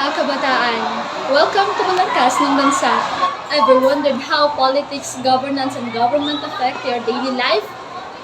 mga kabataan! Welcome to Balangkas ng Bansa. Ever wondered how politics, governance, and government affect your daily life?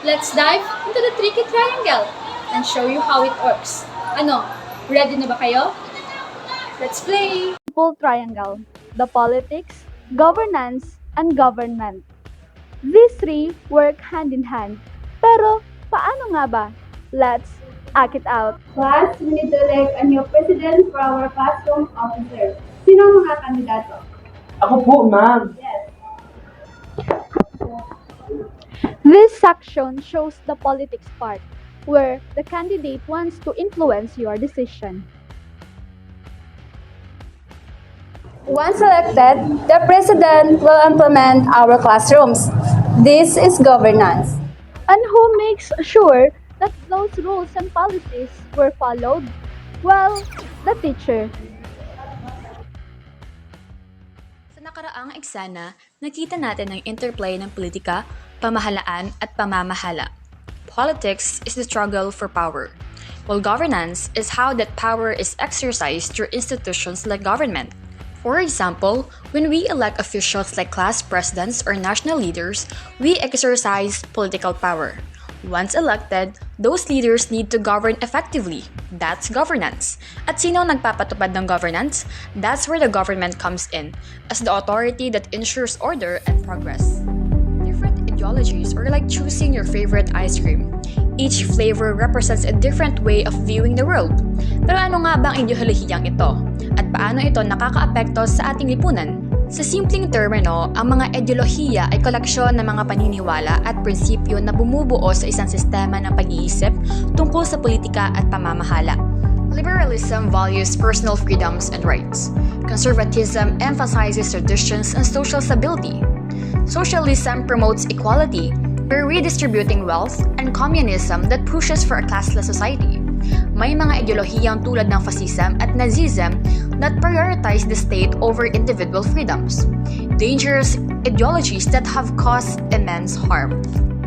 Let's dive into the tricky triangle and show you how it works. Ano, ready na ba kayo? Let's play! Simple triangle, the politics, governance, and government. These three work hand in hand. Pero paano nga ba? Let's act it out. Class, we need to elect a new president for our classroom officer. Sino ang mga kandidato? Ako po, ma'am. Yes. This section shows the politics part, where the candidate wants to influence your decision. Once elected, the president will implement our classrooms. This is governance. And who makes sure that those rules and policies were followed? Well, the teacher. Sa nakaraang eksena, nakita natin ang interplay ng politika, pamahalaan at pamamahala. Politics is the struggle for power, while governance is how that power is exercised through institutions like government. For example, when we elect officials like class presidents or national leaders, we exercise political power. Once elected, those leaders need to govern effectively. That's governance. At sino ang nagpapatupad ng governance? That's where the government comes in, as the authority that ensures order and progress. Different ideologies are like choosing your favorite ice cream. Each flavor represents a different way of viewing the world. Pero ano nga ba ang ideolohiyang ito? At paano ito nakakaapekto sa ating lipunan? Sa simpleng termino, ang mga ideolohiya ay koleksyon ng mga paniniwala at prinsipyo na bumubuo sa isang sistema ng pag-iisip tungkol sa politika at pamamahala. Liberalism values personal freedoms and rights. Conservatism emphasizes traditions and social stability. Socialism promotes equality by redistributing wealth, and communism that pushes for a classless society. May mga ideolohiyang tulad ng fascism at Nazism that prioritize the state over individual freedoms. Dangerous ideologies that have caused immense harm.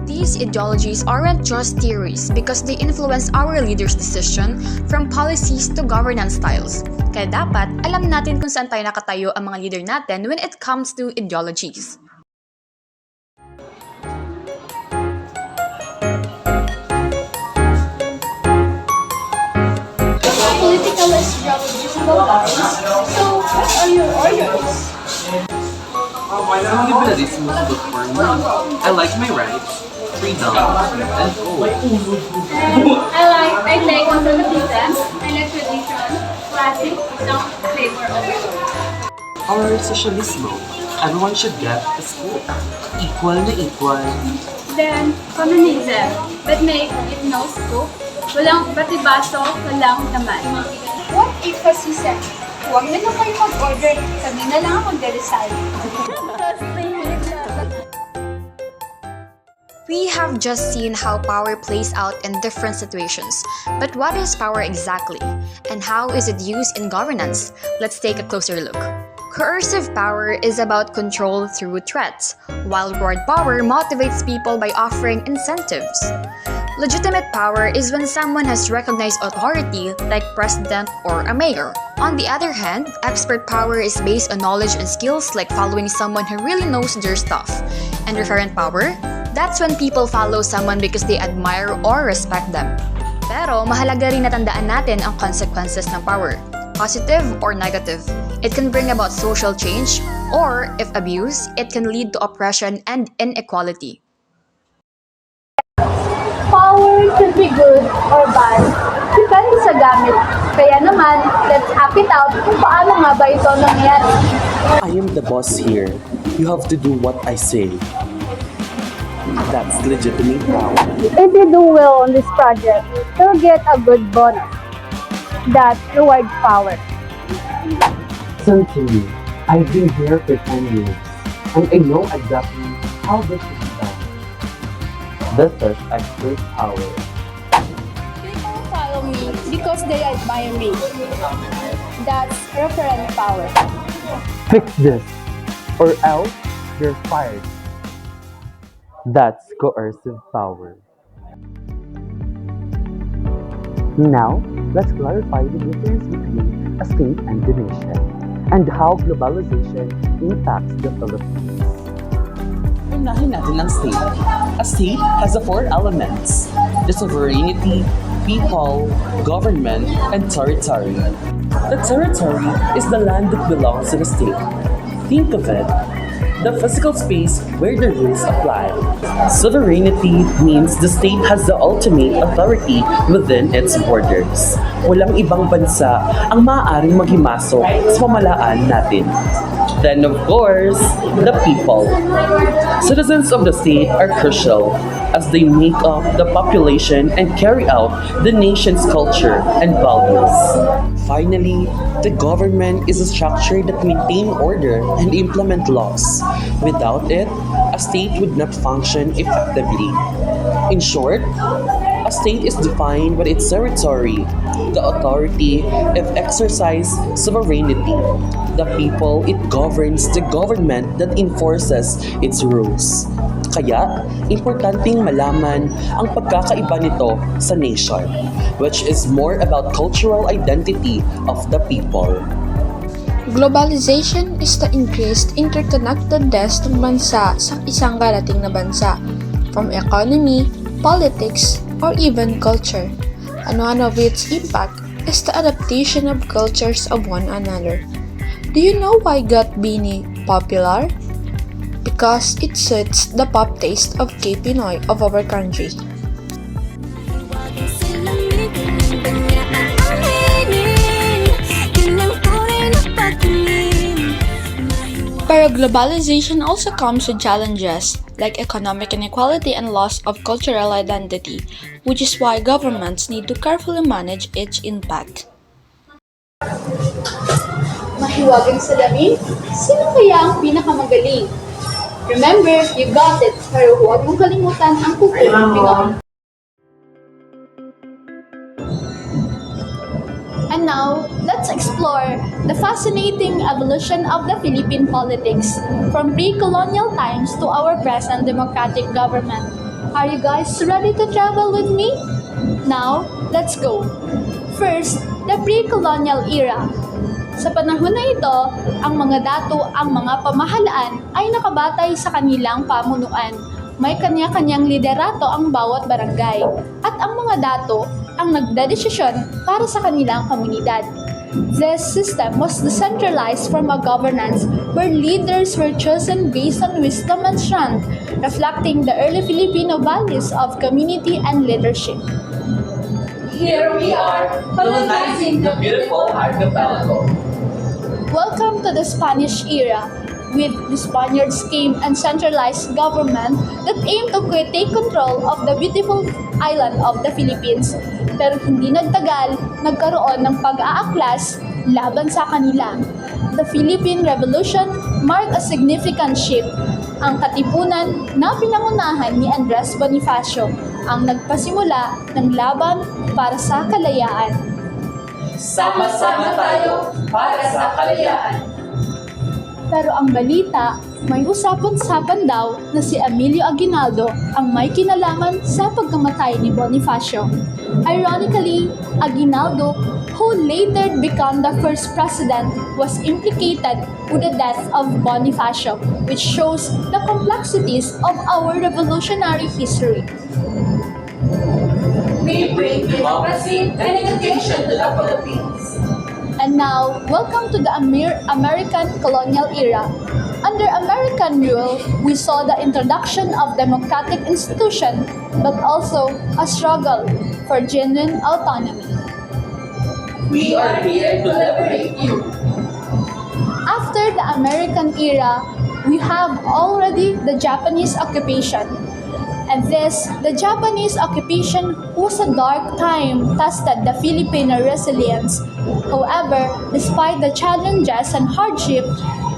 These ideologies aren't just theories because they influence our leaders' decision from policies to governance styles. Kaya dapat alam natin kung saan tayo nakatayo ang mga leader natin when it comes to ideologies. Political is revolutionary guys. So, what are your orders? Liberalism is good for me. I like my rights, freedom, and gold. I like conservatism, I like tradition, classic, without flavor of it. Our socialismo, everyone should get a school. Equal na equal. Then, communism, but make it no scoop. Walang bati-baso, walang naman. What if fascism? Huwag na lang kayo mag-order. Kami na lang ang magde-decide. We have just seen how power plays out in different situations. But what is power exactly? And how is it used in governance? Let's take a closer look. Coercive power is about control through threats, while broad power motivates people by offering incentives. Legitimate power is when someone has recognized authority, like president or a mayor. On the other hand, expert power is based on knowledge and skills, like following someone who really knows their stuff. And referent power? That's when people follow someone because they admire or respect them. Pero mahalaga rin natandaan natin ang consequences ng power, positive or negative. It can bring about social change, or if abused, it can lead to oppression and inequality. Power can be good or bad, depende sa gamit. Kaya naman, let's act it out kung paano nga ba ito nangyayari. I am the boss here. You have to do what I say. That's legitimate power. If you do well on this project, you'll get a good bonus. That's reward power. Listen to me. I've been here for 10 years, and I know exactly how this is done. This is expert power. People follow me because they admire me. That's referent power. Fix this, or else you're fired. That's coercive power. Now, let's clarify the difference between a state and the nation, and how globalization impacts the Philippines. Unahin natin ang state. A state has the four elements: the sovereignty, people, government, and territory. The territory is the land that belongs to the state. Think of it, the physical space where the rules apply. Sovereignty means the state has the ultimate authority within its borders. Walang ibang bansa ang maaaring maghimasok sa pamahalaan natin. Then, of course, the people. Citizens of the state are crucial as they make up the population and carry out the nation's culture and values. Finally, the government is a structure that maintains order and implement laws. Without it, a state would not function effectively. In short, a state is defined by its territory, the authority it exercises sovereignty, the people it governs, the government that enforces its rules. Kaya, importanteng malaman ang pagkakaiba nito sa nation, which is more about cultural identity of the people. Globalization is the increased interconnectedness ng bansa sa isang karating na bansa, from economy, politics, or even culture. And one of its impact is the adaptation of cultures of one another. Do you know why got Bini popular? Because it suits the pop taste of K-Pinoy of our country. Pero globalization also comes with challenges like economic inequality and loss of cultural identity, which is why governments need to carefully manage its impact. Mahiwagang salamin? Sino kaya ang pinakamagaling? Remember, you got it, pero huwag mong kalimutan ang kuko ng Pinoy. And now, let's explore the fascinating evolution of the Philippine politics from pre-colonial times to our present democratic government. Are you guys ready to travel with me? Now, let's go. First, the pre-colonial era. Sa panahon na ito, ang mga dato, ang mga pamahalaan ay nakabatay sa kanilang pamunuan. May kanya-kanyang liderato ang bawat barangay at ang mga dato ang nagdedesisyon para sa kanilang komunidad. This system was decentralized from a governance where leaders were chosen based on wisdom and strength, reflecting the early Filipino values of community and leadership. Here we are, colonizing the beautiful archipelago. Welcome to the Spanish era, with the Spaniards came and centralized government that aimed to take control of the beautiful island of the Philippines. Pero hindi nagtagal, nagkaroon ng pag-aaklas laban sa kanila. The Philippine Revolution marked a significant shift. Ang katipunan na pinangunahan ni Andres Bonifacio ang nagpasimula ng laban para sa kalayaan. Sama-sama tayo para sa kalayaan. Pero ang balita, may usapan-usapan daw na si Emilio Aguinaldo ang may kinalaman sa pagkamatay ni Bonifacio. Ironically, Aguinaldo, who later became the first president, was implicated with the death of Bonifacio, which shows the complexities of our revolutionary history. We bring democracy and education to the Philippines. And now, welcome to the American colonial era. Under American rule, we saw the introduction of democratic institutions, but also a struggle for genuine autonomy. We are here to liberate you. After the American era, we have already the Japanese occupation. And the Japanese occupation was a dark time, tested the Filipino resilience. However, despite the challenges and hardship,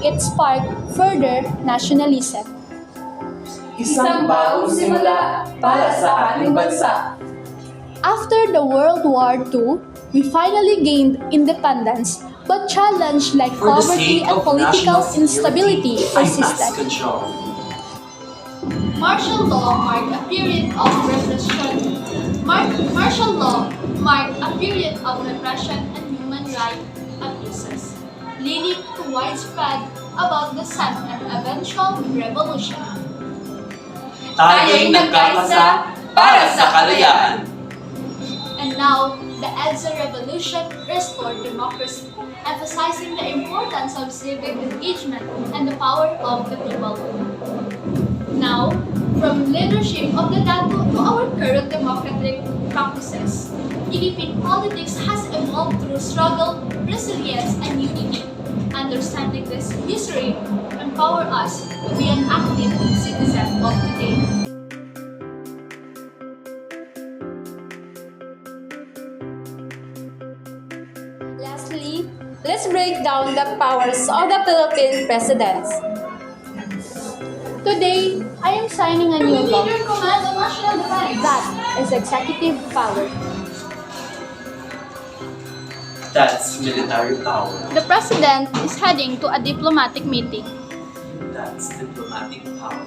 it sparked further nationalism. Isang bagong simula para sa ating bansa. After the World War II, we finally gained independence, but challenges like For the poverty sake and of political national instability security, I must persisted. control. Martial law marked a period of repression. Martial law marked a period of repression and human rights abuses, leading to widespread about the sudden and eventual revolution. Tayo'y nagkakasa para sa kalayaan. And now, the EDSA revolution restored democracy, emphasizing the importance of civic engagement and the power of the people. Now, from leadership of the datu to our current democratic practices, Philippine politics has evolved through struggle, resilience, and unity. Understanding this history empower us to be an active citizen of today. Lastly, let's break down the powers of the Philippine presidents. Today, I am signing a new law. Leader commands a national defense. That is executive power. That's military power. The president is heading to a diplomatic meeting. That's diplomatic power.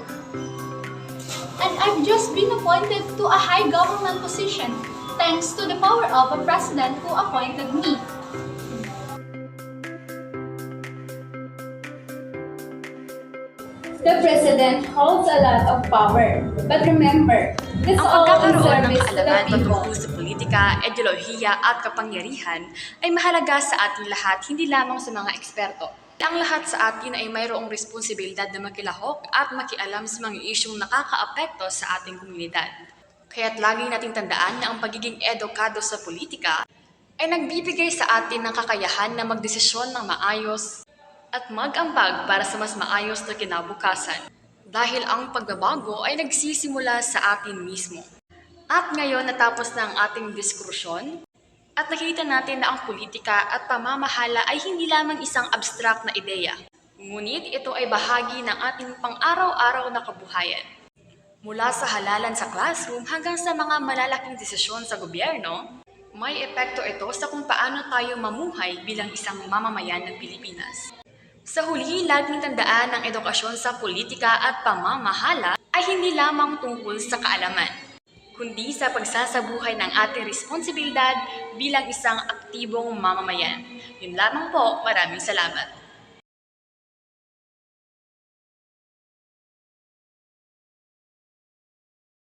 And I've just been appointed to a high government position thanks to the power of a president who appointed me. The president holds a lot of power. But remember, this Ang all in pagkakaroon ng service to the kaalaman people. patungkol sa politika, ideolohiya at kapangyarihan ay mahalaga sa ating lahat, hindi lamang sa mga eksperto. Ang lahat sa atin ay mayroong responsibilidad na makilahok at makialam sa mga isyong nakakaapekto sa ating komunidad. Kaya't lagi nating tandaan na ang pagiging edukado sa politika ay nagbibigay sa atin ng kakayahan na magdesisyon ng maayos at mag-ambag para sa mas maayos na kinabukasan. Dahil ang pagbabago ay nagsisimula sa atin mismo. At ngayon natapos na ang ating diskusyon at nakita natin na ang politika at pamamahala ay hindi lamang isang abstract na ideya. Ngunit ito ay bahagi ng ating pang-araw-araw na kabuhayan. Mula sa halalan sa classroom hanggang sa mga malalaking desisyon sa gobyerno, may epekto ito sa kung paano tayo mamuhay bilang isang mamamayan ng Pilipinas. Sa huli, laging tandaan ang edukasyon sa politika at pamamahala ay hindi lamang tungkol sa kaalaman, kundi sa pagsasabuhay ng ating responsibilidad bilang isang aktibong mamamayan. Yun lamang po, maraming salamat.